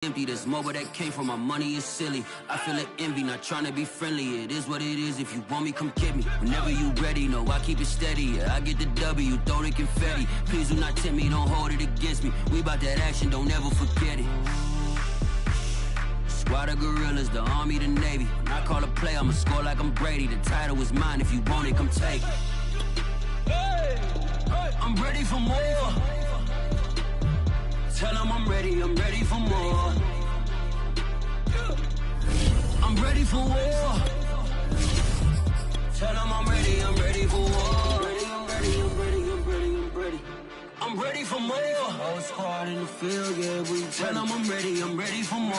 empty. There's more where that came from. My money is silly. I feel it envy, not trying to be friendly. It is what it is. If you want me, come get me. Whenever you ready, no, I keep it steady. Yeah, I get the W, throw the confetti. Please do not tempt me, don't hold it against me. We about that action, don't ever forget it. Squad of gorillas, the army, the navy. When I call a play, I'ma score like I'm Brady. The title is mine. If you want it, come take it. I'm ready for more. Tell them I'm ready for more. I'm ready for war. Tell them I'm ready for war. I'm ready for more. Whole squad in the field, yeah, we tell them I'm ready for more.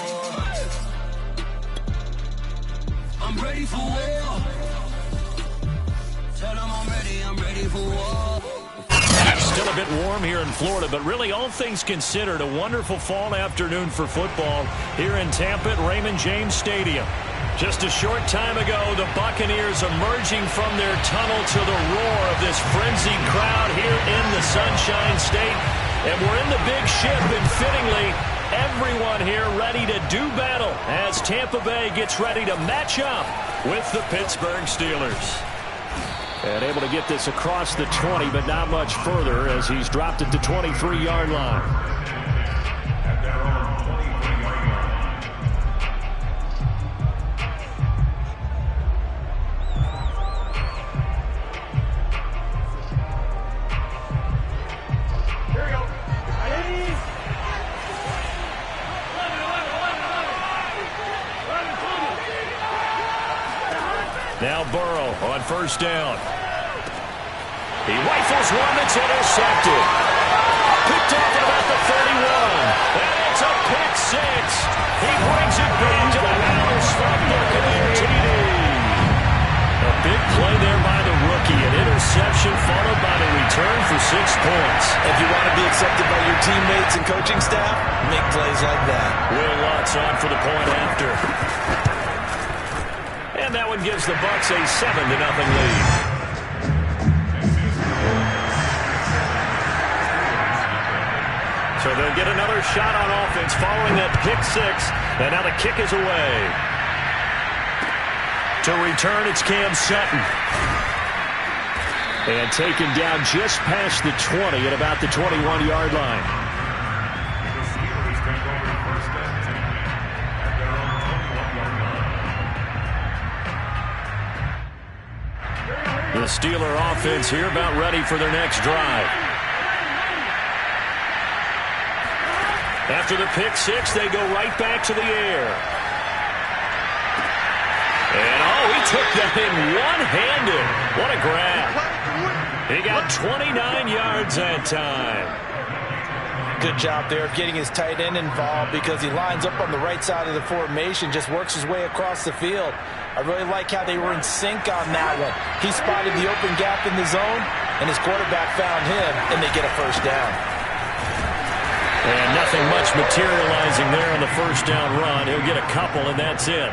I'm ready for war. Tell them I'm ready for war. Still a bit warm here in Florida, but really all things considered, a wonderful fall afternoon for football here in Tampa at Raymond James Stadium. Just a short time ago, the Buccaneers emerging from their tunnel to the roar of this frenzied crowd here in the Sunshine State. And we're in the big ship, and fittingly, everyone here ready to do battle as Tampa Bay gets ready to match up with the Pittsburgh Steelers. And able to get this across the 20, but not much further as he's dropped it to 23-yard line. Now Burrow on first down. He rifles one that's intercepted. Picked off at about the 31. And it's a pick six. He brings it back to the house from Buccaneer TD. A big play there by the rookie. An interception followed by the return for 6 points. If you want to be accepted by your teammates and coaching staff, make plays like that. Will Lutz on for the point after. And that one gives the Bucs a 7-0 lead. So they'll get another shot on offense following that pick six. And now the kick is away. To return, it's Cam Sutton. And taken down just past the 20 at about the 21-yard line. The Steeler offense here about ready for their next drive. After the pick six, they go right back to the air. And, he took that in one-handed. What a grab. He got 29 yards that time. Good job there of getting his tight end involved because he lines up on the right side of the formation, just works his way across the field. I really like how they were in sync on that one. He spotted the open gap in the zone, and his quarterback found him, and they get a first down. And nothing much materializing there on the first down run. He'll get a couple, and that's it.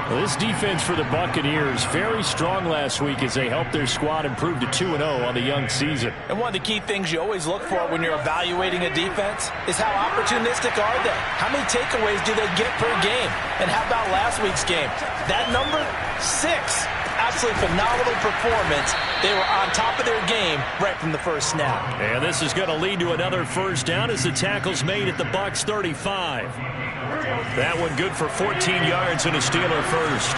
Well, this defense for the Buccaneers, very strong last week as they helped their squad improve to 2-0 on the young season. And one of the key things you always look for when you're evaluating a defense is how opportunistic are they? How many takeaways do they get per game? And how about last week's game? That number, 6. Absolutely phenomenal performance. They were on top of their game right from the first snap. And this is going to lead to another first down as the tackle's made at the Bucs 35. That one good for 14 yards and a Steeler first.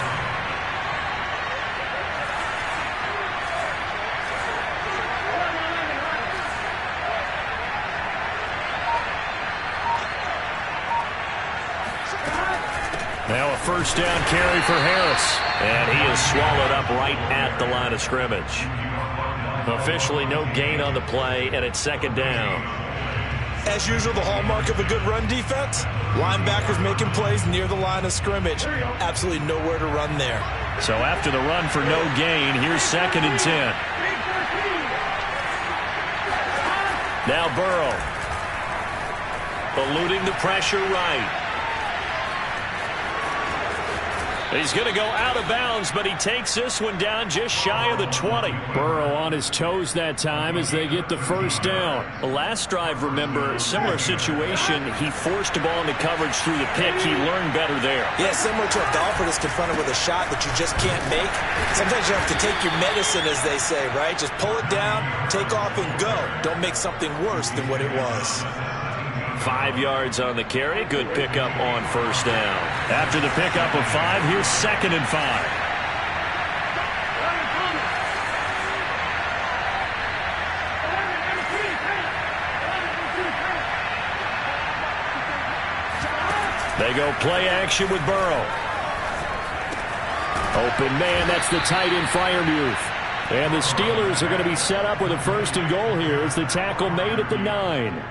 Now a first down carry for Harris. And he is swallowed up right at the line of scrimmage. Officially no gain on the play, and it's second down. As usual, the hallmark of a good run defense, linebackers making plays near the line of scrimmage. Absolutely nowhere to run there. So after the run for no gain, here's 2nd and 10. Now Burrow. Eluding the pressure right. He's going to go out of bounds, but he takes this one down just shy of the 20. Burrow on his toes that time as they get the first down. The last drive, remember, similar situation. He forced the ball into coverage through the pick. He learned better there. Yeah, similar to a golfer that's confronted with a shot that you just can't make. Sometimes you have to take your medicine, as they say, right? Just pull it down, take off, and go. Don't make something worse than what it was. 5 yards on the carry. Good pickup on first down. After the pickup of 5, here's 2nd and 5. They go play action with Burrow. Open man, that's the tight end Freiermuth. And the Steelers are going to be set up with a 1st and goal here as the tackle made at the 9.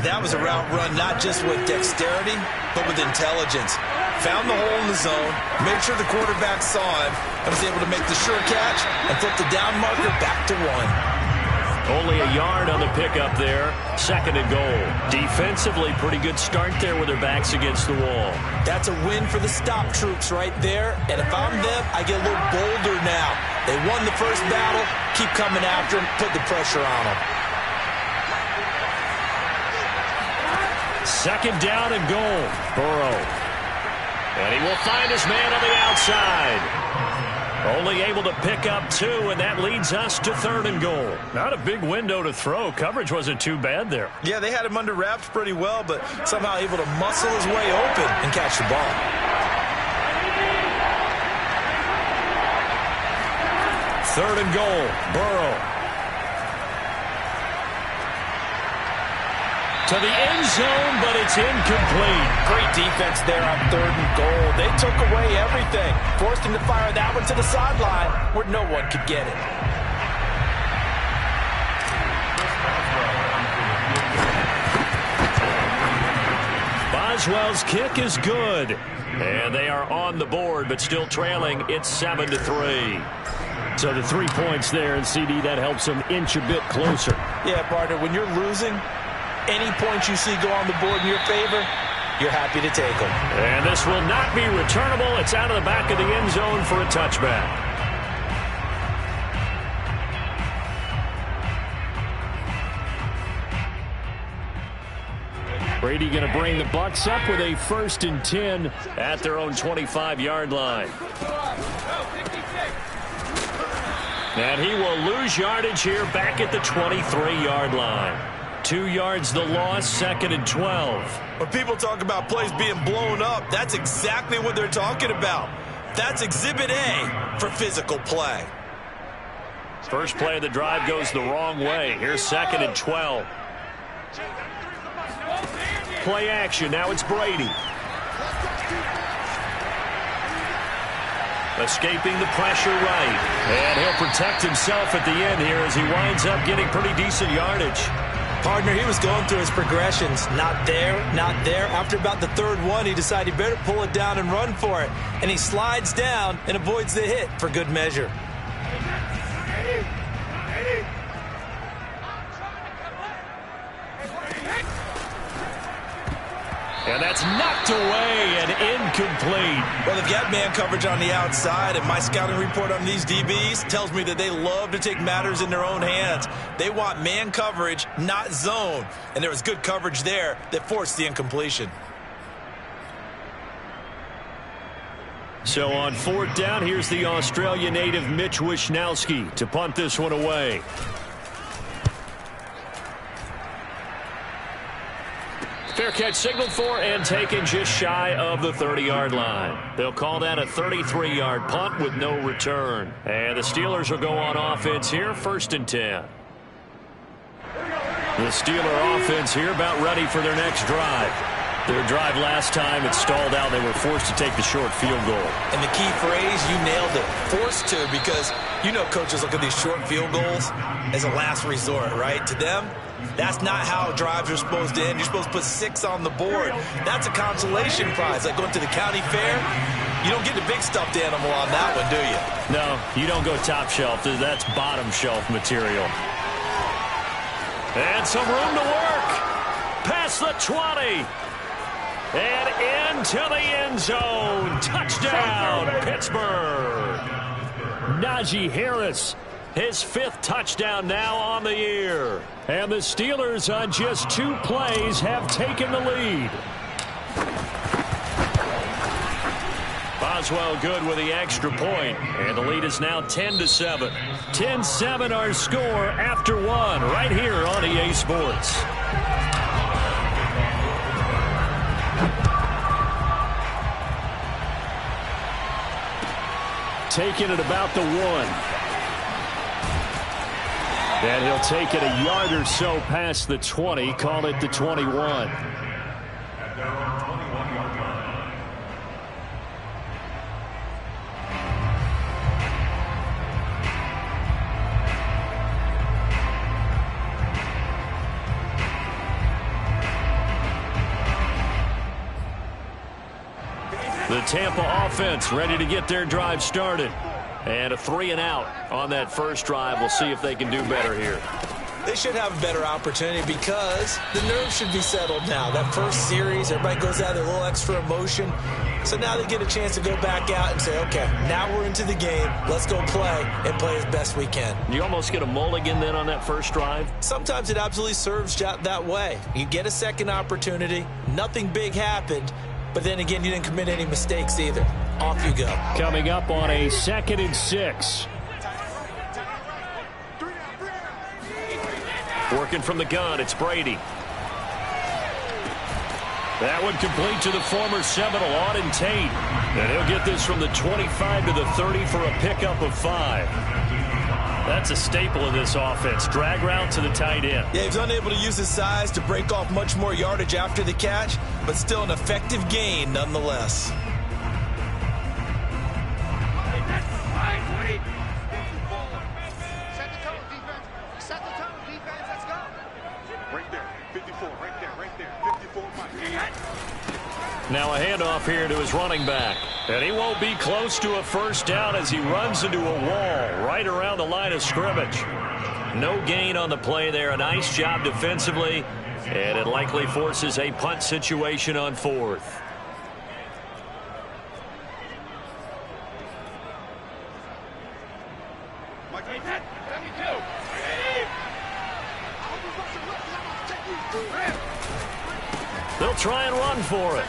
That was a route run not just with dexterity, but with intelligence. Found the hole in the zone, made sure the quarterback saw him, and was able to make the sure catch and flip the down marker back to 1. Only a yard on the pickup there. 2nd and goal. Defensively, pretty good start there with their backs against the wall. That's a win for the stop troops right there. And if I'm them, I get a little bolder now. They won the first battle. Keep coming after them. Put the pressure on them. 2nd down and goal. Burrow. And he will find his man on the outside. Only able to pick up 2, and that leads us to 3rd and goal. Not a big window to throw. Coverage wasn't too bad there. Yeah, they had him under wraps pretty well, but somehow able to muscle his way open and catch the ball. Third and goal. Burrow. To the end zone, but it's incomplete. Great defense there on 3rd and goal. They took away everything. Forced him to fire that one to the sideline where no one could get it. Boswell's kick is good. And they are on the board, but still trailing. It's 7-3. So the 3 points there, and CD, that helps them inch a bit closer. Yeah, partner, when you're losing, any points you see go on the board in your favor, you're happy to take them. And this will not be returnable. It's out of the back of the end zone for a touchback. Brady going to bring the Bucs up with a 1st and 10 at their own 25-yard line. And he will lose yardage here back at the 23-yard line. 2 yards the loss, 2nd and 12. When people talk about plays being blown up, that's exactly what they're talking about. That's Exhibit A for physical play. First play of the drive goes the wrong way. Here's 2nd and 12. Play action. Now it's Brady. Escaping the pressure right. And he'll protect himself at the end here as he winds up getting pretty decent yardage. Partner, he was going through his progressions. Not there, not there. After about the 3rd one, he decided he better pull it down and run for it. And he slides down and avoids the hit for good measure. And that's knocked away and incomplete. Well, they've got man coverage on the outside, and my scouting report on these DBs tells me that they love to take matters in their own hands. They want man coverage, not zone. And there was good coverage there that forced the incompletion. So on 4th down, here's the Australia native Mitch Wishnowsky to punt this one away. Fair catch signaled for and taken just shy of the 30-yard line. They'll call that a 33-yard punt with no return. And the Steelers will go on offense here, 1st and 10. The Steeler offense here about ready for their next drive. Their drive last time, it stalled out. They were forced to take the short field goal. And the key phrase, you nailed it, forced to, because you know coaches look at these short field goals as a last resort, right? To them, that's not how drives are supposed to end. You're supposed to put 6 on the board. That's a consolation prize, like going to the county fair. You don't get the big stuffed animal on that one, do you? No, you don't go top shelf. That's bottom shelf material. And some room to work. Past the 20. And into the end zone. Touchdown, Pittsburgh. Najee Harris, his 5th touchdown now on the year. And the Steelers on just 2 plays have taken the lead. Boswell good with the extra point, and the lead is now 10-7. 10-7 our score after 1 right here on EA Sports. Taking it about the 1. And he'll take it a yard or so past the 20, call it the 21. The Tampa offense ready to get their drive started. And a 3-and-out on that first drive. We'll see if they can do better here. They should have a better opportunity because the nerves should be settled now. That first series, everybody goes out with a little extra emotion. So now they get a chance to go back out and say, okay, now we're into the game. Let's go play and play as best we can. You almost get a mulligan then on that first drive? Sometimes it absolutely serves that way. You get a second opportunity. Nothing big happened. But then again, you didn't commit any mistakes either. Off you go. Coming up on a 2nd and 6. Working from the gun, it's Brady. That one complete to the former Seminole, Auden Tate. And he'll get this from the 25 to the 30 for a pickup of 5. That's a staple of this offense. Drag route to the tight end. Yeah, he's unable to use his size to break off much more yardage after the catch, but still an effective gain nonetheless. Set the tone, defense. Set the tone, defense. Let's go. Right there. 54. Right there. Right there. 54. Now a handoff here to his running back. And he won't be close to a first down as he runs into a wall right around the line of scrimmage. No gain on the play there. A nice job defensively. And it likely forces a punt situation on 4th. They'll try and run for it.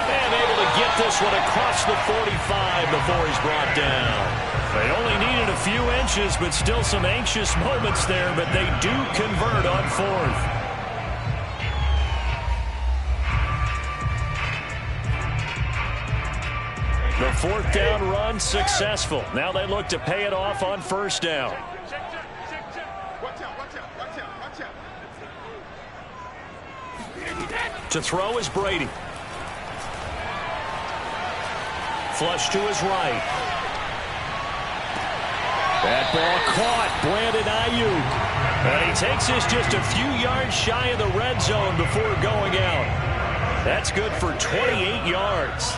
And able to get this one across the 45 before he's brought down. They only needed a few inches, but still some anxious moments there, but they do convert on 4th. The 4th down run successful. Now they look to pay it off on 1st down. To throw is Brady. Flush to his right. That ball caught. Brandon Ayuk. And he takes this just a few yards shy of the red zone before going out. That's good for 28 yards.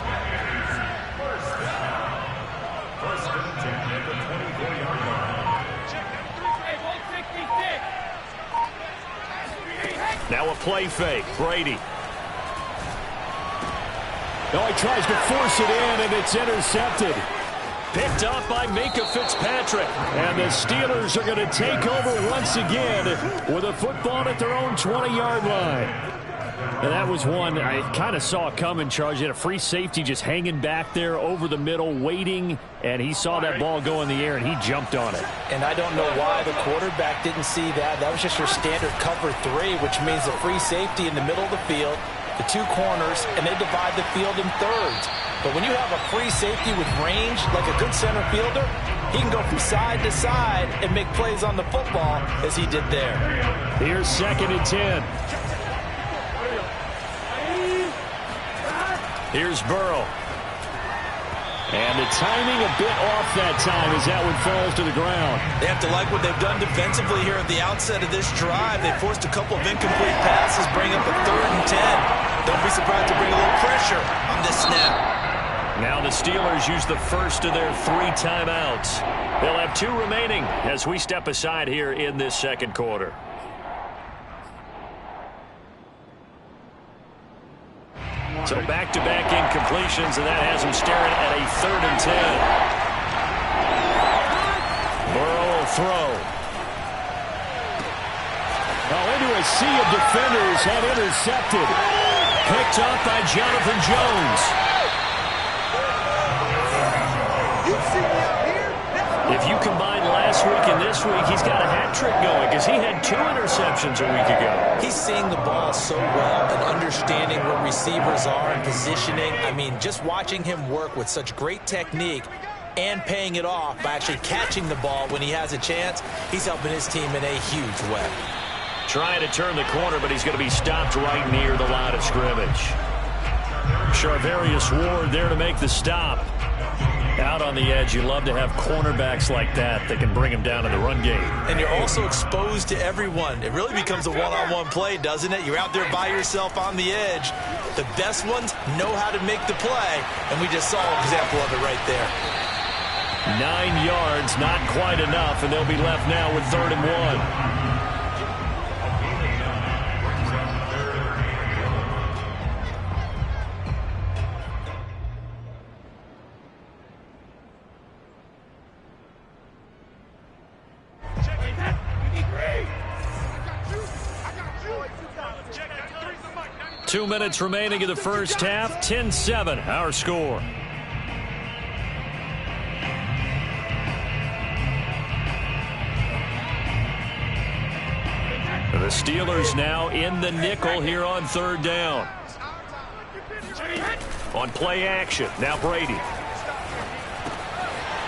Now a play fake. Brady. No, he tries to force it in, and it's intercepted. Picked up by Minkah Fitzpatrick. And the Steelers are going to take over once again with a football at their own 20-yard line. And that was one I kind of saw coming, Charles. You had a free safety just hanging back there over the middle, waiting, and he saw that ball go in the air, and he jumped on it. And I don't know why the quarterback didn't see that. That was just your standard cover 3, which means the free safety in the middle of the field, the 2 corners, and they divide the field in thirds. But when you have a free safety with range, like a good center fielder, he can go from side to side and make plays on the football as he did there. Here's 2nd and 10. Here's Burrow. And the timing a bit off that time as that one falls to the ground. They have to like what they've done defensively here at the outset of this drive. They forced a couple of incomplete passes, bring up a 3rd and 10. Don't be surprised to bring a little pressure on this snap. Now the Steelers use the first of their 3 timeouts. They'll have 2 remaining as we step aside here in this 2nd quarter. So back-to-back incompletions, and that has him staring at a 3rd and 10. Burrow will throw. Into a sea of defenders and intercepted. Picked up by Jonathan Jones. If you combine last week and this week, he's got a hat trick going because he had 2 interceptions a week ago. He's seeing the ball so well and understanding where receivers are and positioning. I mean, just watching him work with such great technique and paying it off by actually catching the ball when he has a chance, he's helping his team in a huge way. Trying to turn the corner, but he's going to be stopped right near the line of scrimmage. Charvarius Ward there to make the stop. Out on the edge, you love to have cornerbacks like that can bring him down in the run game. And you're also exposed to everyone. It really becomes a one-on-one play, doesn't it? You're out there by yourself on the edge. The best ones know how to make the play, and we just saw an example of it right there. 9 yards, not quite enough, and they'll be left now with 3rd and 1. 2 minutes remaining in the first half. 10-7, our score. The Steelers now in the nickel here on 3rd down. On play action, now Brady.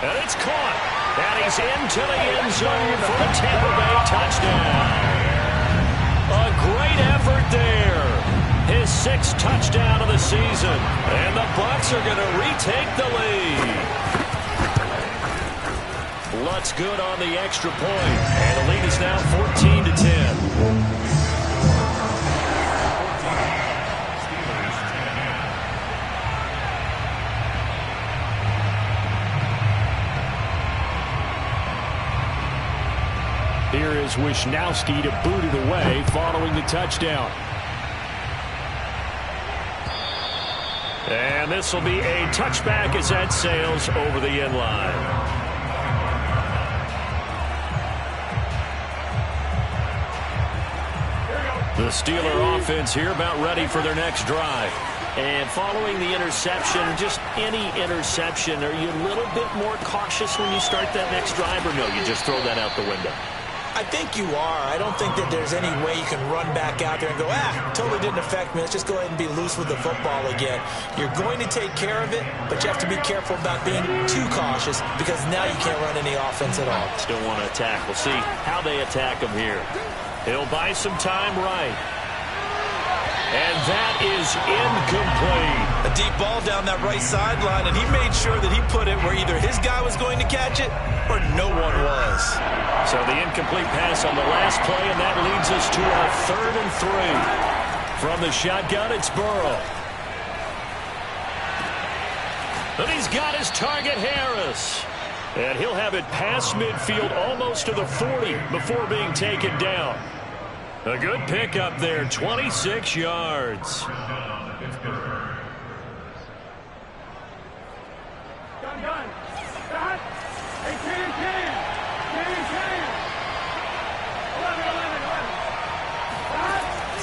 And it's caught. And he's into the end zone for the Tampa Bay touchdown. A great effort there. His 6th touchdown of the season. And the Bucs are going to retake the lead. Lutz good on the extra point. And the lead is now 14-10. Here is Wisnowski to boot it away following the touchdown. And this will be a touchback as that sails over the end line. The Steeler offense here about ready for their next drive. And following the interception, just any interception, are you a little bit more cautious when you start that next drive, or no, you just throw that out the window? I think you are. I don't think that there's any way you can run back out there and go, totally didn't affect me. Let's just go ahead and be loose with the football again. You're going to take care of it, but you have to be careful about being too cautious because now you can't run any offense at all. Still want to attack. We'll see how they attack him here. He'll buy some time right. And that is incomplete. A deep ball down that right sideline, and he made sure that he put it where either his guy was going to catch it or no one was. So the incomplete pass on the last play, and that leads us to our 3rd and 3. From the shotgun, it's Burrow. And he's got his target, Harris. And he'll have it past midfield almost to the 40 before being taken down. A good pickup there, 26 yards.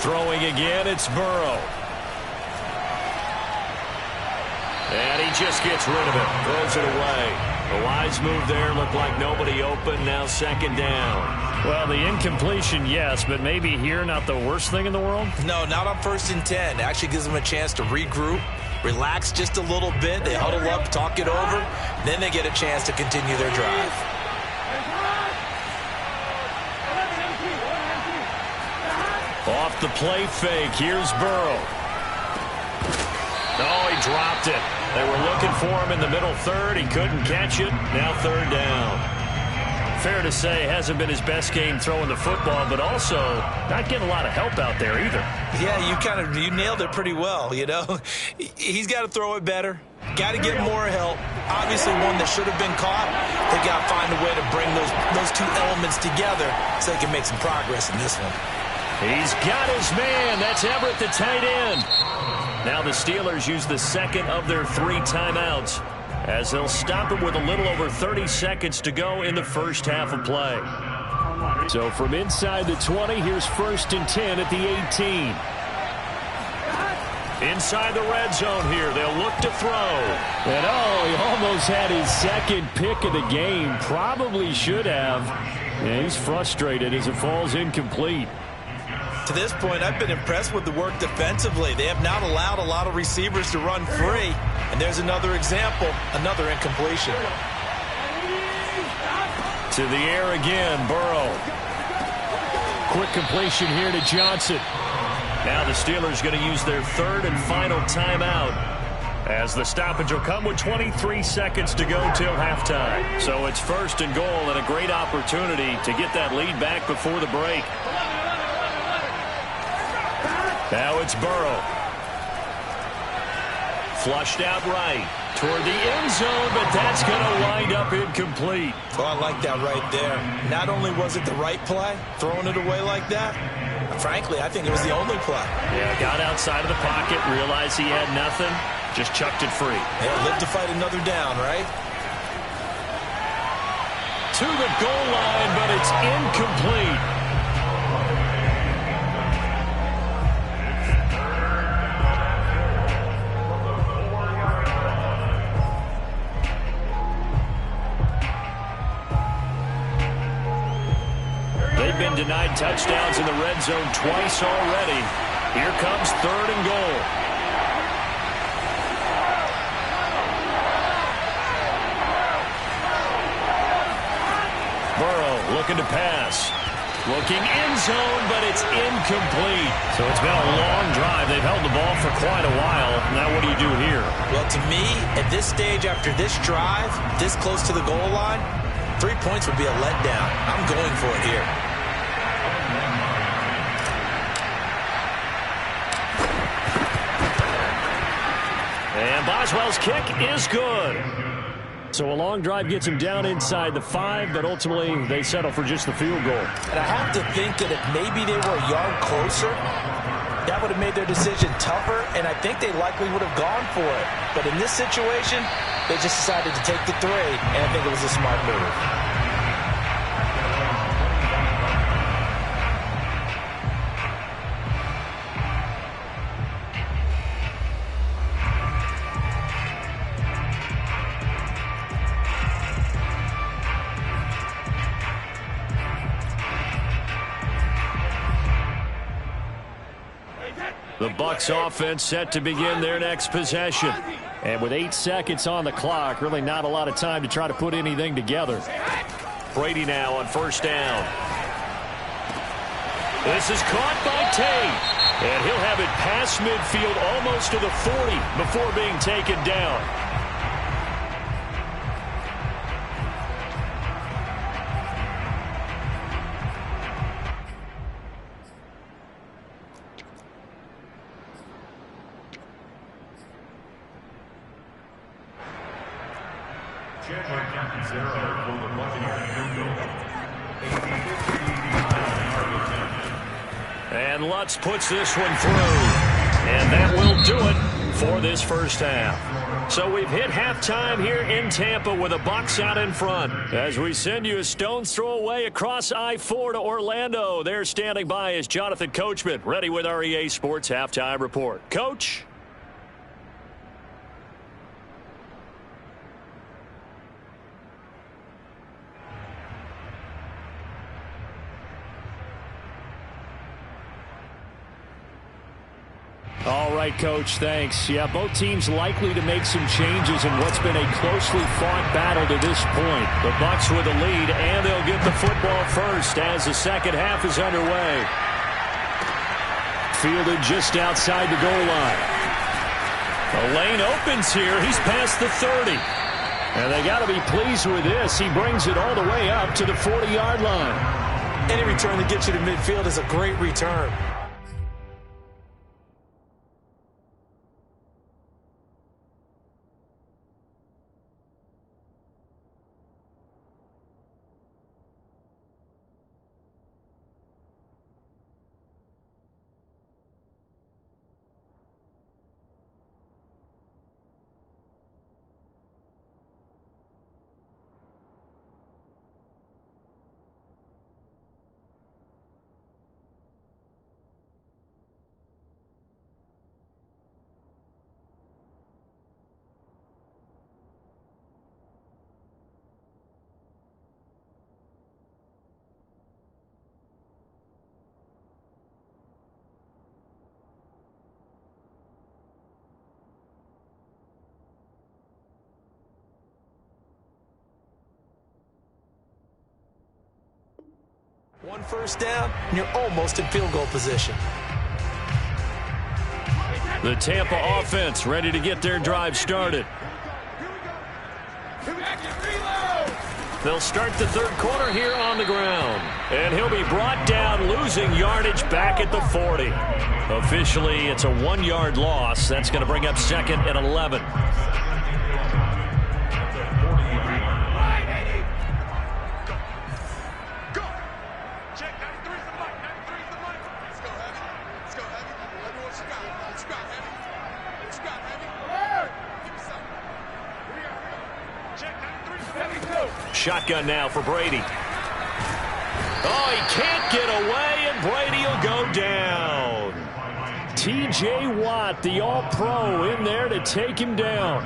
Throwing again, it's Burrow. And he just gets rid of it, throws it away. A wise move there, looked like nobody open, now 2nd down. Well, the incompletion, yes, but maybe here not the worst thing in the world? No, not on 1st and 10. It actually gives them a chance to regroup, relax just a little bit. They huddle up, talk it over, then they get a chance to continue their drive. Off the play fake, here's Burrow. Oh, he dropped it. They were looking for him in the middle 3rd. He couldn't catch it. Now 3rd down. Fair to say, hasn't been his best game throwing the football, but also not getting a lot of help out there either. Yeah, you nailed it pretty well, you know. He's got to throw it better. Got to get more help. Obviously one that should have been caught. They got to find a way to bring those 2 elements together so they can make some progress in this one. He's got his man. That's Everett, the tight end. Now the Steelers use the second of their 3 timeouts as they'll stop it with a little over 30 seconds to go in the first half of play. So from inside the 20, here's 1st and 10 at the 18. Inside the red zone here, they'll look to throw. And he almost had his second pick of the game. Probably should have. And he's frustrated as it falls incomplete. To this point, I've been impressed with the work defensively. They have not allowed a lot of receivers to run free. And there's another example, another incompletion. To the air again, Burrow. Quick completion here to Johnson. Now the Steelers going to use their 3rd and final timeout as the stoppage will come with 23 seconds to go till halftime. So it's 1st and goal and a great opportunity to get that lead back before the break. Now it's Burrow. Flushed out right toward the end zone, but that's going to wind up incomplete. Oh, I like that right there. Not only was it the right play, throwing it away like that, frankly, I think it was the only play. Yeah, got outside of the pocket, realized he had nothing, just chucked it free. Yeah, live to fight another down, right? To the goal line, but it's incomplete. They've been denied touchdowns in the red zone twice already. Here comes 3rd and goal. Burrow looking to pass. Looking end zone, but it's incomplete. So it's been a long drive. They've held the ball for quite a while. Now what do you do here? Well, to me, at this stage after this drive, this close to the goal line, 3 points would be a letdown. I'm going for it here. And Boswell's kick is good. So a long drive gets him down inside the 5, but ultimately they settle for just the field goal. And I have to think that if maybe they were a yard closer, that would have made their decision tougher, and I think they likely would have gone for it. But in this situation, they just decided to take the 3, and I think it was a smart move. The Bucs offense set to begin their next possession. And with 8 seconds on the clock, really not a lot of time to try to put anything together. Brady now on 1st down. This is caught by Tate. And he'll have it past midfield almost to the 40 before being taken down. And Lutz puts this one through. And that will do it for this first half. So we've hit halftime here in Tampa with the Bucs out in front. As we send you a stone's throw away across I-4 to Orlando. There standing by is Jonathan Coachman, ready with our EA Sports Halftime Report. Coach? All right, Coach, thanks. Yeah, both teams likely to make some changes in what's been a closely fought battle to this point. The Bucs with the lead, and they'll get the football first as the second half is underway. Fielded just outside the goal line. The lane opens here. He's past the 30. And they got to be pleased with this. He brings it all the way up to the 40-yard line. Any return that gets you to midfield is a great return. One first down, and you're almost in field goal position. The Tampa offense ready to get their drive started. They'll start the third quarter here on the ground. And he'll be brought down, losing yardage back at the 40. Officially, it's a 1-yard loss. That's going to bring up second and 11. Shotgun now for Brady. Oh, he can't get away, and Brady will go down. T.J. Watt, the All-Pro, in there to take him down.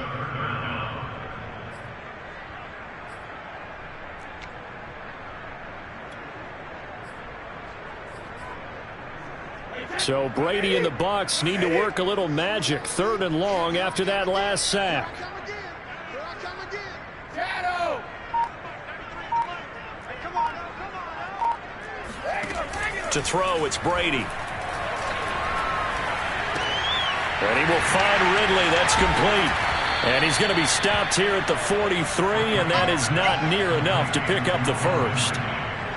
So Brady and the Bucs need to work a little magic. 3rd and long after that last sack. To throw, it's Brady. And he will find Ridley. That's complete. And he's going to be stopped here at the 43, and that is not near enough to pick up the first.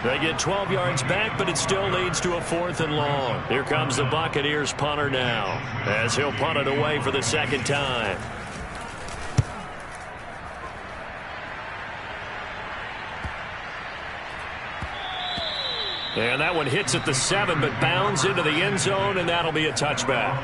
They get 12 yards back, but it still leads to a 4th and long. Here comes the Buccaneers punter now, as he'll punt it away for the second time. And that one hits at the 7, but bounds into the end zone, and that'll be a touchback.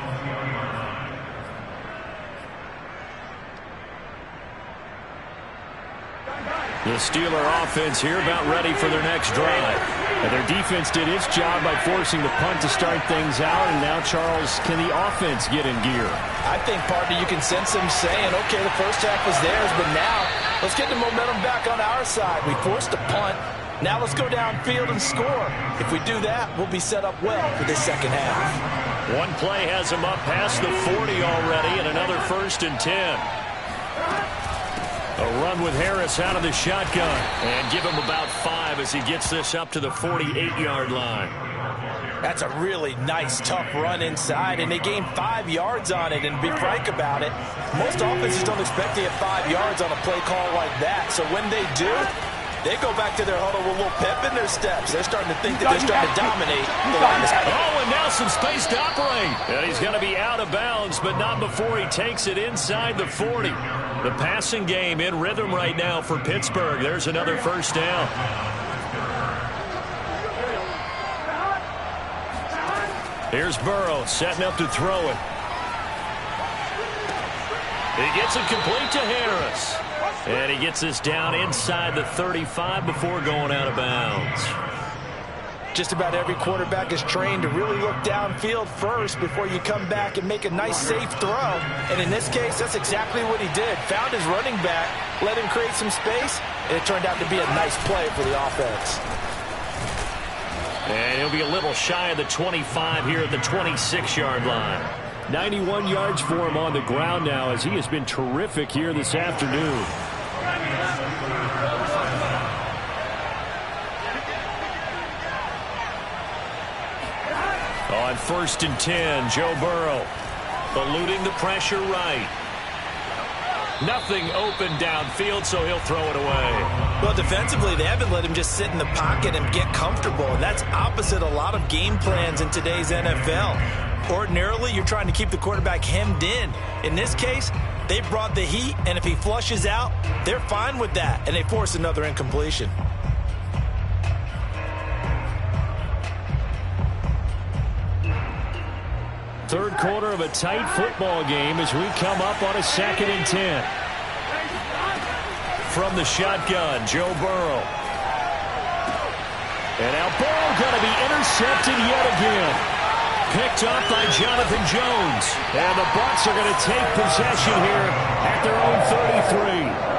The Steeler offense here about ready for their next drive. And their defense did its job by forcing the punt to start things out, and now, Charles, can the offense get in gear? I think, partner, you can sense them saying, okay, the first half was theirs, but now let's get the momentum back on our side. We forced a punt. Now let's go downfield and score. If we do that, we'll be set up well for this second half. One play has him up past the 40 already, and another 1st and 10. A run with Harris out of the shotgun. And give him about 5 as he gets this up to the 48-yard line. That's a really nice, tough run inside, and they gained 5 yards on it. And to be frank about it, most offenses don't expect to get 5 yards on a play call like that. So when they do, they go back to their huddle with a little pep in their steps. They're starting to think that they're starting to dominate the line. Oh, and now some space to operate. And he's going to be out of bounds, but not before he takes it inside the 40. The passing game in rhythm right now for Pittsburgh. There's another first down. Here's Burrow setting up to throw it. He gets it complete to Harris. And he gets this down inside the 35 before going out of bounds. Just about every quarterback is trained to really look downfield first before you come back and make a nice, safe throw. And in this case, that's exactly what he did. Found his running back, let him create some space, and it turned out to be a nice play for the offense. And he'll be a little shy of the 25 here at the 26-yard line. 91 yards for him on the ground now, as he has been terrific here this afternoon. On 1st and 10, Joe Burrow eluding the pressure right. Nothing open downfield, so he'll throw it away. Well, defensively, they haven't let him just sit in the pocket and get comfortable, and that's opposite a lot of game plans in today's NFL. Ordinarily, you're trying to keep the quarterback hemmed in. In this case, they brought the heat, and if he flushes out, they're fine with that, and they force another incompletion. Third quarter of a tight football game as we come up on a 2nd and 10. From the shotgun, Joe Burrow. And now Burrow going to be intercepted yet again. Picked up by Jonathan Jones. And the Bucs are going to take possession here at their own 33.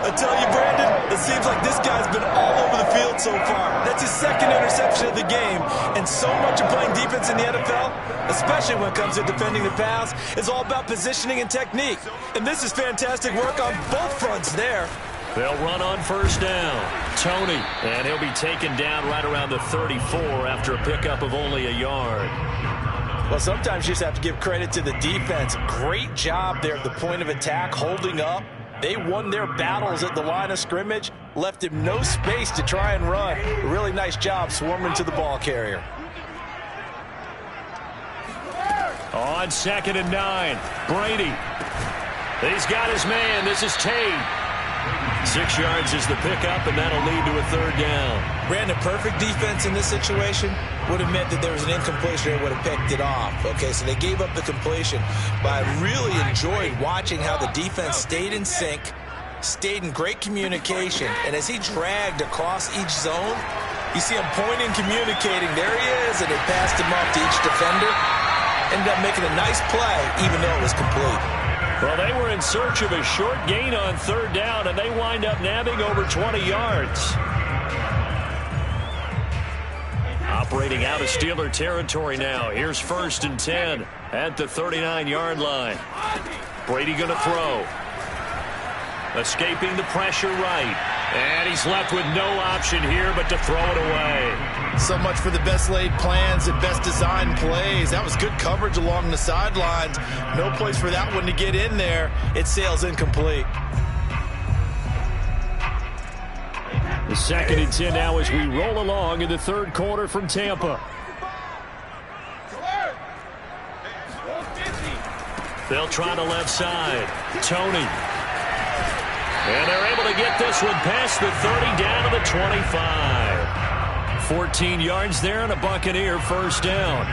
I tell you, Brandon, it seems like this guy's been all over the field so far. That's his 2nd interception of the game. And so much of playing defense in the NFL, especially when it comes to defending the pass, is all about positioning and technique. And this is fantastic work on both fronts there. They'll run on first down. Tony, and he'll be taken down right around the 34 after a pickup of only a yard. Well, sometimes you just have to give credit to the defense. Great job there at the point of attack, holding up. They won their battles at the line of scrimmage, left him no space to try and run. A really nice job swarming to the ball carrier. On 2nd and 9, Brady. He's got his man. This is Tate. 6 yards is the pickup, and that'll lead to a 3rd down. Brandon, perfect defense in this situation would have meant that there was an incompletion. They would have picked it off. Okay, so they gave up the completion. But I really enjoyed watching how the defense stayed in sync, stayed in great communication, and as he dragged across each zone, you see him pointing, communicating. There he is, and they passed him off to each defender. Ended up making a nice play, even though it was complete. Well, they were in search of a short gain on 3rd down, and they wind up nabbing over 20 yards. Operating out of Steeler territory now. Here's 1st and 10 at the 39-yard line. Brady going to throw. Escaping the pressure right. And he's left with no option here but to throw it away. So much for the best laid plans and best designed plays. That was good coverage along the sidelines. No place for that one to get in there. It sails incomplete. The 2nd and 10 now as we roll along in the 3rd quarter from Tampa. They'll try the left side. Tony. And they're able to get this one past the 30 down to the 25. 14 yards there and a Buccaneer 1st down.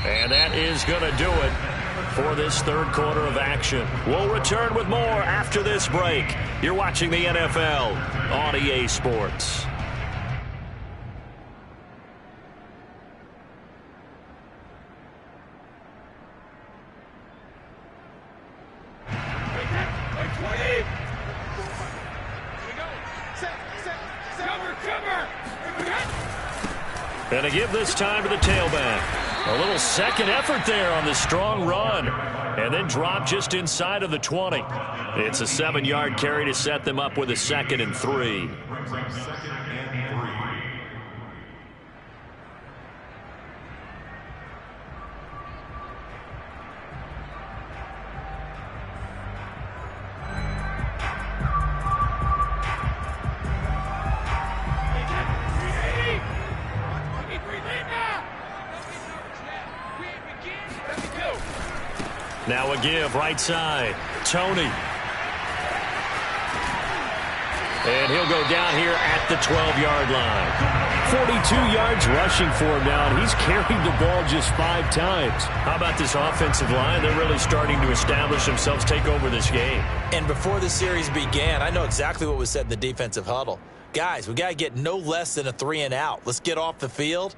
And that is going to do it for this 3rd quarter of action. We'll return with more after this break. You're watching the NFL on EA Sports. And to give this time to the tailback. A little second effort there on the strong run. And then drop just inside of the 20. It's a 7-yard carry to set them up with a 2nd and 3. Now a give, right side. Tony. And he'll go down here at the 12-yard line. 42 yards rushing for him now, and he's carried the ball just 5 times. How about this offensive line? They're really starting to establish themselves, take over this game. And before the series began, I know exactly what was said in the defensive huddle. Guys, we got to get no less than a 3-and-out. Let's get off the field.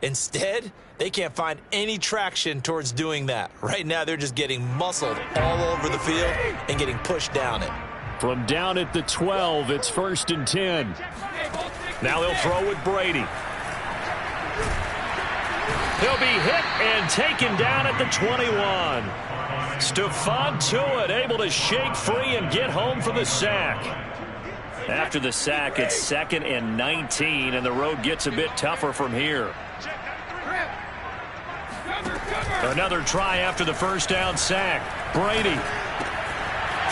Instead, they can't find any traction towards doing that. Right now, they're just getting muscled all over the field and getting pushed down it. From down at the 12, it's 1st and 10. Now they'll throw with Brady. He'll be hit and taken down at the 21. Stephon Tuitt able to shake free and get home for the sack. After the sack, it's 2nd and 19, and the road gets a bit tougher from here. Another try after the 1st down sack. Brady.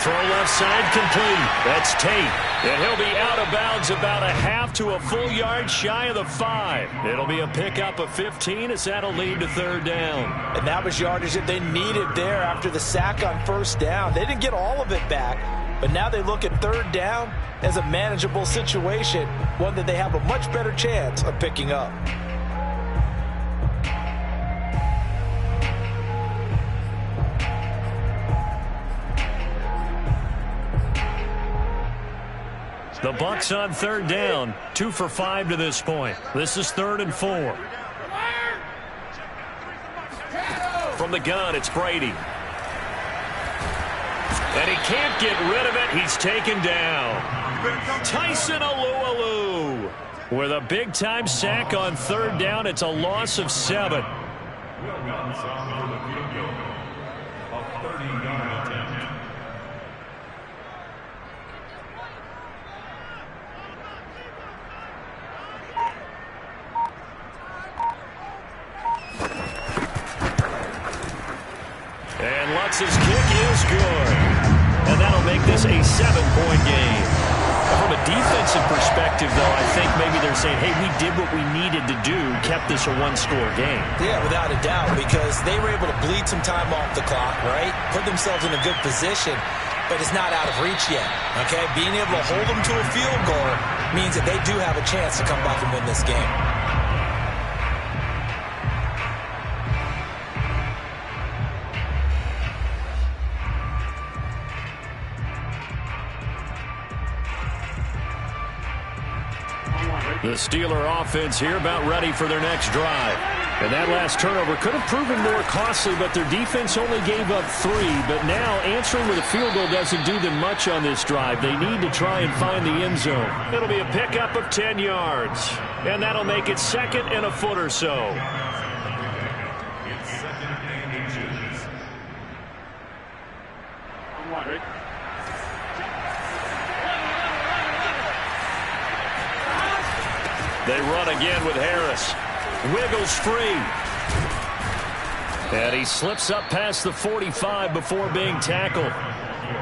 Throw left side complete. That's Tate. And he'll be out of bounds about a half to a full yard shy of the 5. It'll be a pickup of 15 as that'll lead to 3rd down. And that was yardage that they needed there after the sack on 1st down. They didn't get all of it back, but now they look at 3rd down as a manageable situation, one that they have a much better chance of picking up. The Bucs on 3rd down, 2 for 5 to this point. This is 3rd and 4. From the gun, it's Brady. And he can't get rid of it. He's taken down. Tyson Alualu with a big-time sack on 3rd down. It's a loss of 7. Wilcox on for the field goal. A 30-yard attempt. And Lutz's kick is good. And that'll make this a 7-point game. From a defensive perspective, though, I think maybe they're saying, hey, we did what we needed to do, kept this a one-score game. Yeah, without a doubt, because they were able to bleed some time off the clock, right? Put themselves in a good position, but it's not out of reach yet, okay? Being able to hold them to a field goal means that they do have a chance to come back and win this game. The Steeler offense here about ready for their next drive. And that last turnover could have proven more costly, but their defense only gave up 3. But now answering with a field goal doesn't do them much on this drive. They need to try and find the end zone. It'll be a pickup of 10 yards. And that'll make it 2nd and a foot or so. It's 2nd and inches. They run again with Harris. Wiggles free. And he slips up past the 45 before being tackled.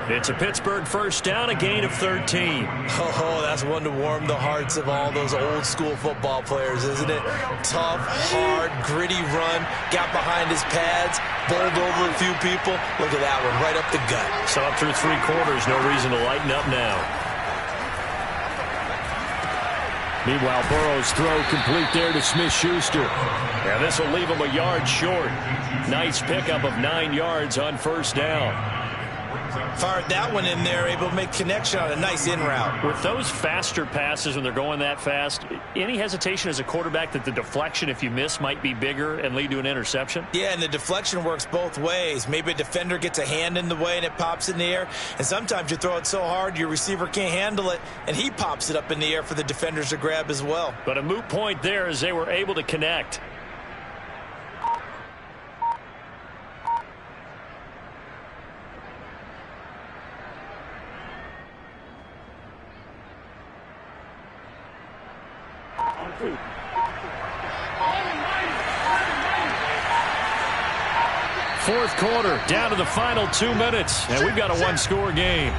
It's a Pittsburgh first down, a gain of 13. Oh, that's one to warm the hearts of all those old school football players, isn't it? Tough, hard, gritty run. Got behind his pads, bowled over a few people. Look at that one, right up the gut. So up through 3 quarters, no reason to lighten up now. Meanwhile, Burrow's throw complete there to Smith-Schuster. And this will leave him a yard short. Nice pickup of 9 yards on first down. Fired that one in there, able to make connection on a nice in route. With those faster passes when they're going that fast, any hesitation as a quarterback that the deflection, if you miss, might be bigger and lead to an interception? Yeah, and the deflection works both ways. Maybe a defender gets a hand in the way and it pops in the air. And sometimes you throw it so hard your receiver can't handle it, and he pops it up in the air for the defenders to grab as well. But a moot point there as they were able to connect. Fourth quarter, down to the final 2 minutes, and we've got a one-score game.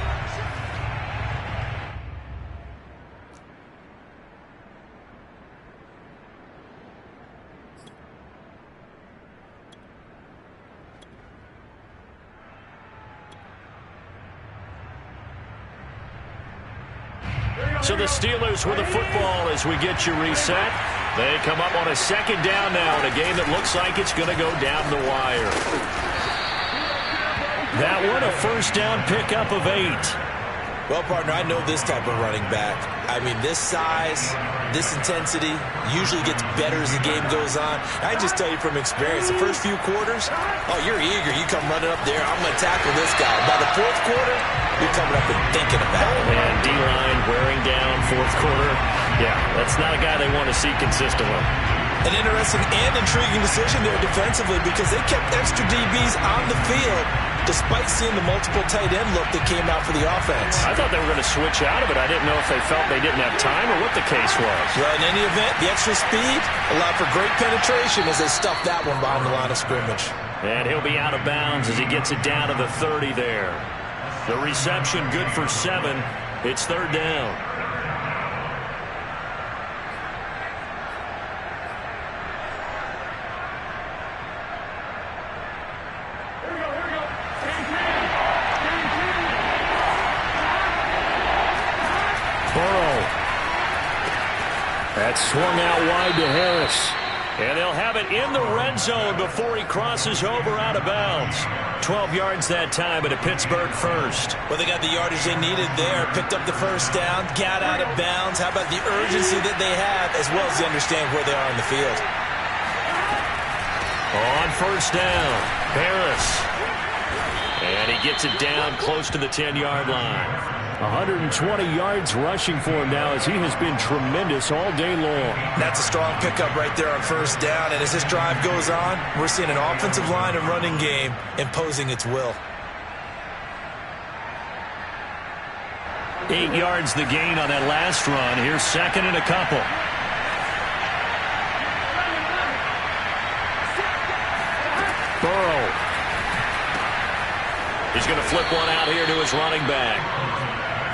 So the Steelers with the football as we get you reset. They come up on a second down now in a game that looks like it's going to go down the wire. That one, a first down pickup of 8. Well, partner, I know this type of running back. I mean, this size, this intensity usually gets better as the game goes on. I just tell you from experience, the first few quarters, oh, you're eager. You come running up there, I'm going to tackle this guy. By the fourth quarter, you're coming up and thinking about it. And D-line wearing down fourth quarter. Yeah, that's not a guy they want to see consistently. An interesting and intriguing decision there defensively because they kept extra DBs on the field despite seeing the multiple tight end look that came out for the offense. I thought they were going to switch out of it. I didn't know if they felt they didn't have time or what the case was. Well, in any event, the extra speed allowed for great penetration as they stuffed that one behind the line of scrimmage. And he'll be out of bounds as he gets it down to the 30 there. The reception good for 7. It's third down. That's swung out wide to Harris. And they'll have it in the red zone before he crosses over out of bounds. 12 yards that time, but a Pittsburgh first. Well, they got the yardage they needed there, picked up the first down, got out of bounds. How about the urgency that they have, as well as they understand where they are in the field? On first down, Harris. And he gets it down close to the 10-yard line. 120 yards rushing for him now, as he has been tremendous all day long. That's a strong pickup right there on first down. And as this drive goes on, we're seeing an offensive line and running game imposing its will. 8 yards the gain on that last run. Here's second and a couple. Burrow. He's going to flip one out here to his running back.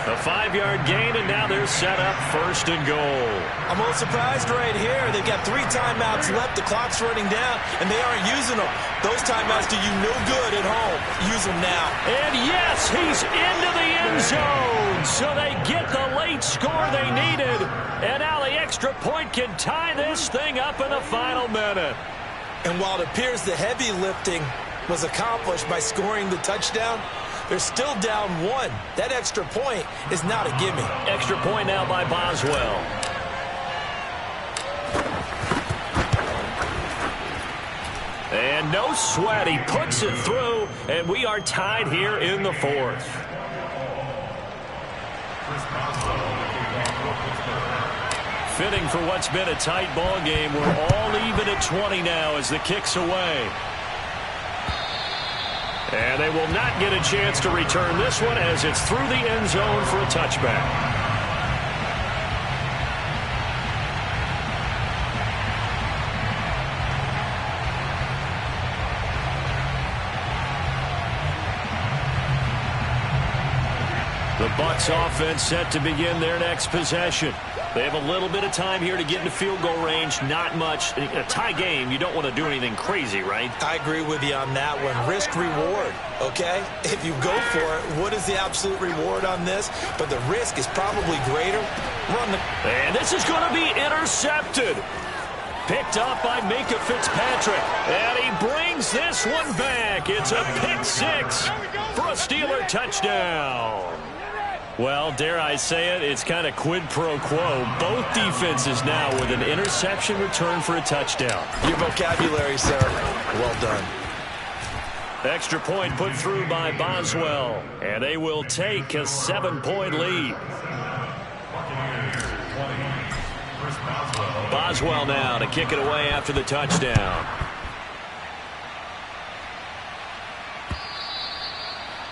A 5-yard gain, and now they're set up first and goal. I'm a little surprised right here. They've got 3 timeouts left. The clock's running down, and they aren't using them. Those timeouts do you no good at home. Use them now. And yes, he's into the end zone. So they get the late score they needed. And now the extra point can tie this thing up in the final minute. And while it appears the heavy lifting was accomplished by scoring the touchdown, they're still down 1. That extra point is not a gimme. Extra point now by Boswell. And no sweat. He puts it through, and we are tied here in the 4th. Fitting for what's been a tight ball game. We're all even at 20 now as the kick's away. And they will not get a chance to return this one as it's through the end zone for a touchback. The Bucs offense set to begin their next possession. They have a little bit of time here to get into field goal range. Not much. In a tie game, you don't want to do anything crazy, right? I agree with you on that one. Risk-reward, okay? If you go for it, what is the absolute reward on this? But the risk is probably greater. And this is going to be intercepted. Picked up by Minkah Fitzpatrick. And he brings this one back. It's a pick 6 for a Steeler touchdown. Well, dare I say it, it's kind of quid pro quo. Both defenses now with an interception return for a touchdown. Your vocabulary, sir. Well done. Extra point put through by Boswell. And they will take a 7-point lead. Boswell now to kick it away after the touchdown.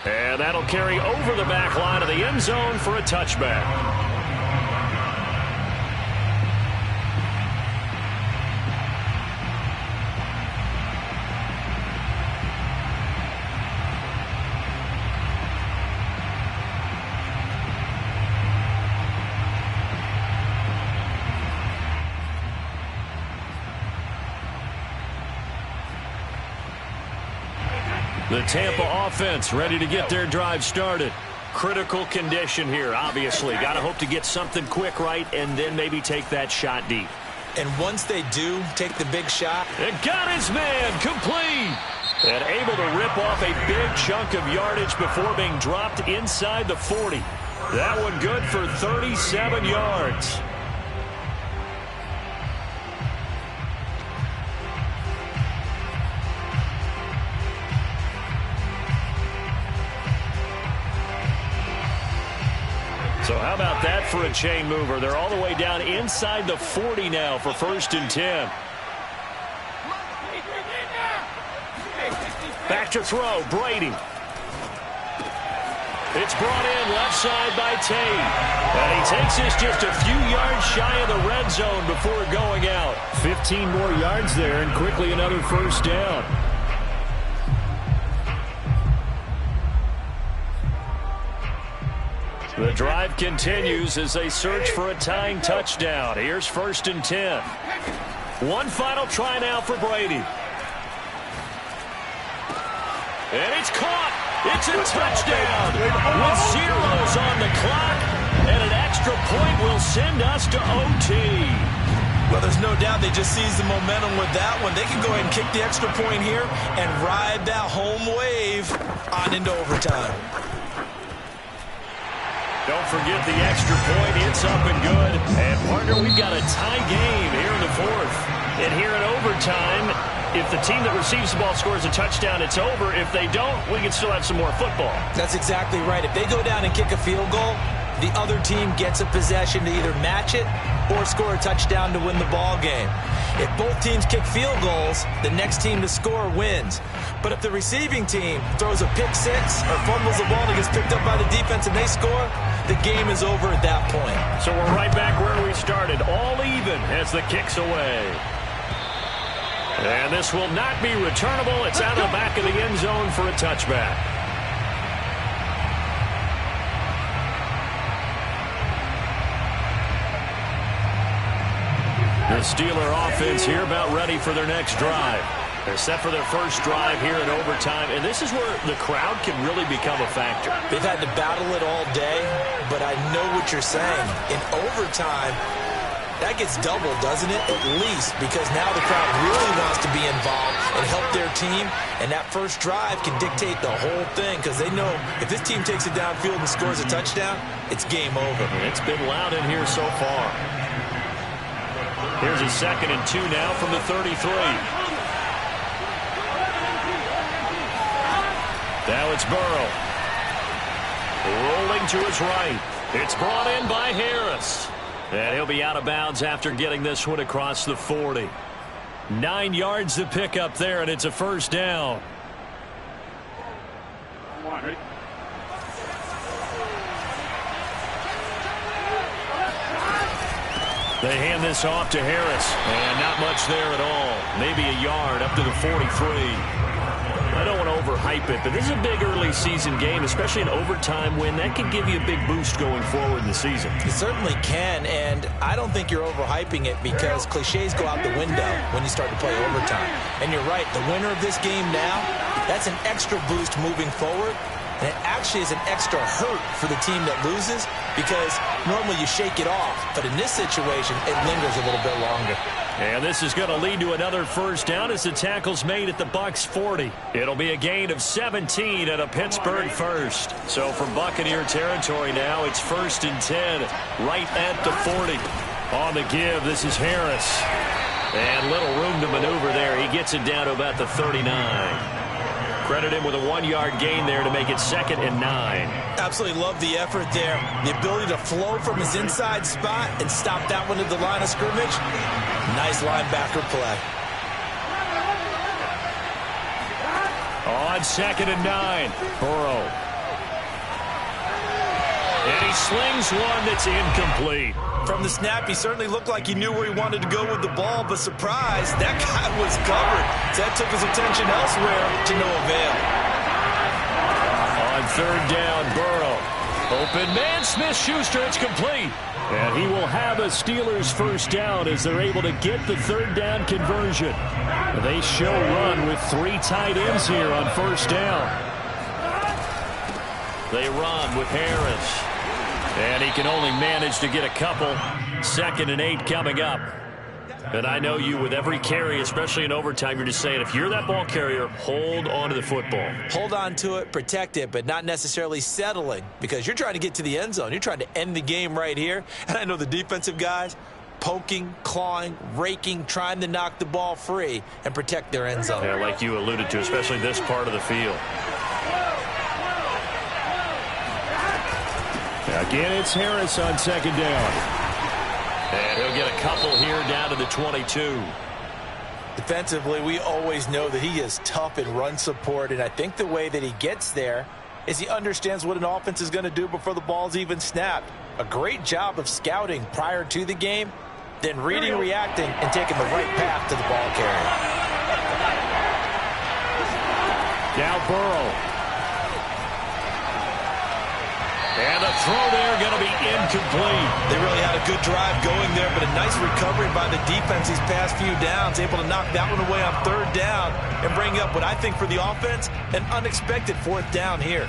And that'll carry over the back line of the end zone for a touchback. The Tampa offense ready to get their drive started. Critical condition here, obviously. Got to hope to get something quick right and then maybe take that shot deep. And once they do take the big shot. And got his man complete. And able to rip off a big chunk of yardage before being dropped inside the 40. That one good for 37 yards. So how about that for a chain mover? They're all the way down inside the 40 now for 1st and 10. Back to throw, Brady. It's brought in left side by Tate. And he takes this just a few yards shy of the red zone before going out. 15 more yards there and quickly another 1st down. The drive continues as they search for a tying touchdown. Here's 1st and 10. One final try now for Brady. And it's caught. It's a touchdown with zeros on the clock. And an extra point will send us to OT. Well, there's no doubt they just seized the momentum with that one. They can go ahead and kick the extra point here and ride that home wave on into overtime. Don't forget the extra point. It's up and good. And, partner, we've got a tie game here in the 4th. And here in overtime, if the team that receives the ball scores a touchdown, it's over. If they don't, we can still have some more football. That's exactly right. If they go down and kick a field goal, the other team gets a possession to either match it or score a touchdown to win the ball game. If both teams kick field goals, the next team to score wins. But if the receiving team throws a pick six or fumbles the ball and gets picked up by the defense and they score, the game is over at that point. So we're right back where we started, all even as the kick's away. And this will not be returnable. It's out of the back of the end zone for a touchback. The Steeler offense here about ready for their next drive. They're set for their first drive here in overtime, and this is where the crowd can really become a factor. They've had to battle it all day, but I know what you're saying. In overtime, that gets doubled, doesn't it? At least, because now the crowd really wants to be involved and help their team, and that first drive can dictate the whole thing because they know if this team takes it downfield and scores a touchdown, it's game over. It's been loud in here so far. Here's a 2nd and 2 now from the 33. Now it's Burrow. Rolling to his right. It's brought in by Harris. And he'll be out of bounds after getting this one across the 40. 9 yards to pick up there, and it's a first down. They hand this off to Harris, and not much there at all. Maybe a yard up to the 43. I don't want to overhype it, but this is a big early season game, especially an overtime win. That can give you a big boost going forward in the season. It certainly can, and I don't think you're overhyping it because cliches go out the window when you start to play overtime. And you're right, the winner of this game now, that's an extra boost moving forward. And it actually is an extra hurt for the team that loses because normally you shake it off. But in this situation, it lingers a little bit longer. And this is going to lead to another first down as the tackle's made at the Bucs 40. It'll be a gain of 17 and a Pittsburgh first. So from Buccaneer territory now, it's 1st and 10 right at the 40. On the give, this is Harris. And little room to maneuver there. He gets it down to about the 39. Credit him with a 1-yard gain there to make it 2nd and 9. Absolutely love the effort there. The ability to flow from his inside spot and stop that one at the line of scrimmage. Nice linebacker play. On 2nd and 9, Burrow. And he slings one that's incomplete. From the snap, he certainly looked like he knew where he wanted to go with the ball, but surprise, that guy was covered. So that took his attention elsewhere to no avail. On 3rd down, Burrow. Open man, Smith-Schuster, it's complete. And he will have a Steelers first down as they're able to get the 3rd down conversion. They show run with 3 tight ends here on 1st down. They run with Harris. And he can only manage to get a couple. 2nd and 8 coming up. And I know you, with every carry, especially in overtime, you're just saying, if you're that ball carrier, hold on to the football. Hold on to it, protect it, but not necessarily settling, because you're trying to get to the end zone. You're trying to end the game right here. And I know the defensive guys poking, clawing, raking, trying to knock the ball free and protect their end zone. Yeah, like you alluded to, especially this part of the field. Again, it's Harris on 2nd down. And he'll get a couple here down to the 22. Defensively, we always know that he is tough in run support, and I think the way that he gets there is he understands what an offense is going to do before the ball's even snapped. A great job of scouting prior to the game, then reading, reacting, and taking the right path to the ball carrier. Now Burrow. And the throw there going to be incomplete. They really had a good drive going there, but a nice recovery by the defense these past few downs. Able to knock that one away on 3rd down and bring up what I think for the offense, an unexpected 4th down here.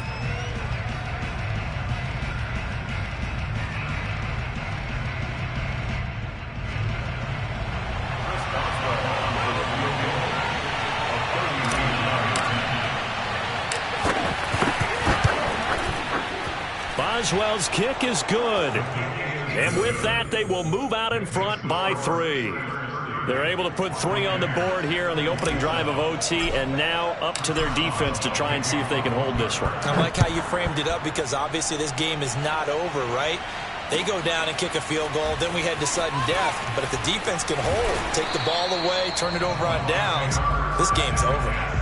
Boswell's kick is good. And with that, they will move out in front by 3. They're able to put 3 on the board here on the opening drive of OT, and now up to their defense to try and see if they can hold this one. I like how you framed it up, because obviously this game is not over, right? They go down and kick a field goal, then we head to sudden death. But if the defense can hold, take the ball away, turn it over on downs, this game's over.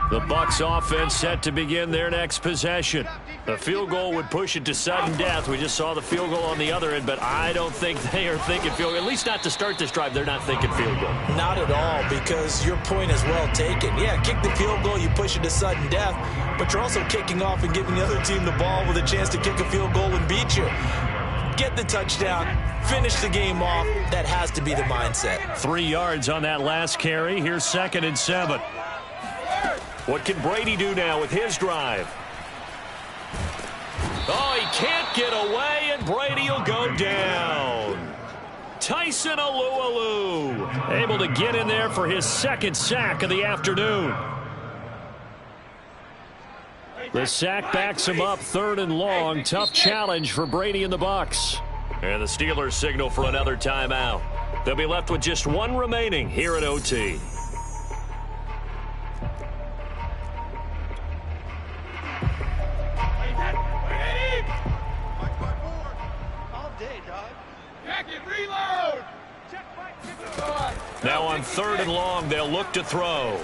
The Bucs offense set to begin their next possession. The field goal would push it to sudden death. We just saw the field goal on the other end, but I don't think they are thinking field goal. At least not to start this drive. They're not thinking field goal. Not at all, because your point is well taken. Yeah, kick the field goal, you push it to sudden death, but you're also kicking off and giving the other team the ball with a chance to kick a field goal and beat you. Get the touchdown, finish the game off. That has to be the mindset. 3 yards on that last carry. Here's 2nd and 7. What can Brady do now with his drive? Oh, he can't get away, and Brady will go down. Tyson Alualu able to get in there for his 2nd sack of the afternoon. The sack backs him up, 3rd and long. Tough challenge for Brady and the Bucs. And the Steelers signal for another timeout. They'll be left with just 1 remaining here at OT. Now on 3rd and long, they'll look to throw.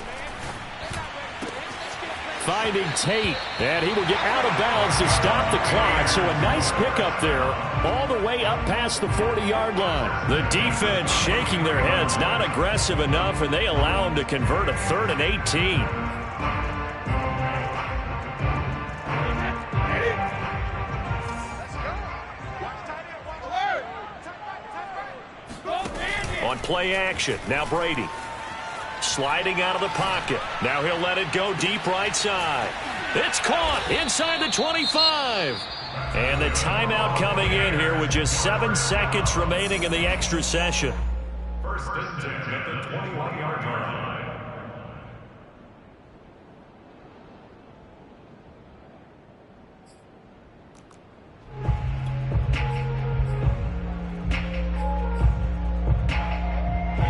Finding Tate, and he will get out of bounds to stop the clock. So a nice pickup there, all the way up past the 40-yard line. The defense shaking their heads, not aggressive enough, and they allow him to convert a 3rd and 18. On play action, now Brady. Sliding out of the pocket. Now he'll let it go deep right side. It's caught inside the 25. And the timeout coming in here with just 7 seconds remaining in the extra session. 1st and 10 at the 21-yard line.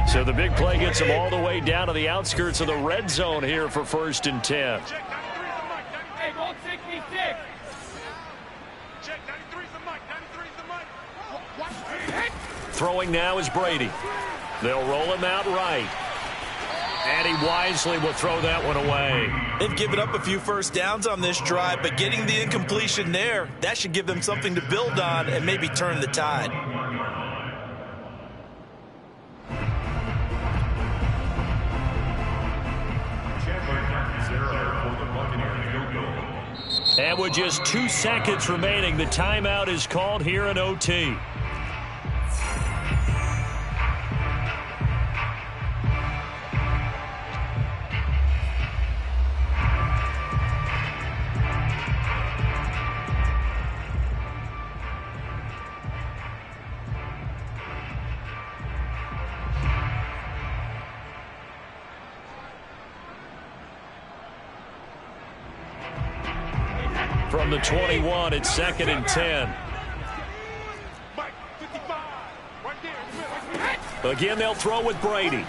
So the big play gets them all the way down to the outskirts of the red zone here for 1st and 10. Hey, ball 66. Check 93's the mic. 93's the mic. Throwing now is Brady. They'll roll him out right. And he wisely will throw that one away. They've given up a few first downs on this drive, but getting the incompletion there, that should give them something to build on and maybe turn the tide. And with just 2 seconds remaining, the timeout is called here in OT. From the 21, it's 2nd and 10. Again, they'll throw with Brady.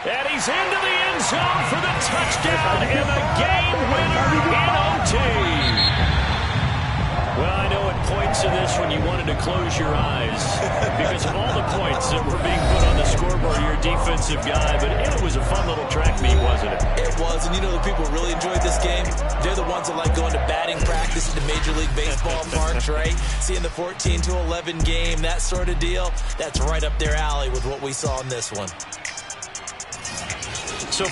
And he's into the end zone for the touchdown and the game winner in OT. Well, I know at points in this when you wanted to close your eyes because of all the points that were being put on the scoreboard, you're a defensive guy, but it was a fun little track meet, wasn't it? It was, and you know the people who really enjoyed this game? They're the ones that like going to batting practice at the Major League Baseball parks, right? Seeing the 14-11 game, that sort of deal, that's right up their alley with what we saw in this one.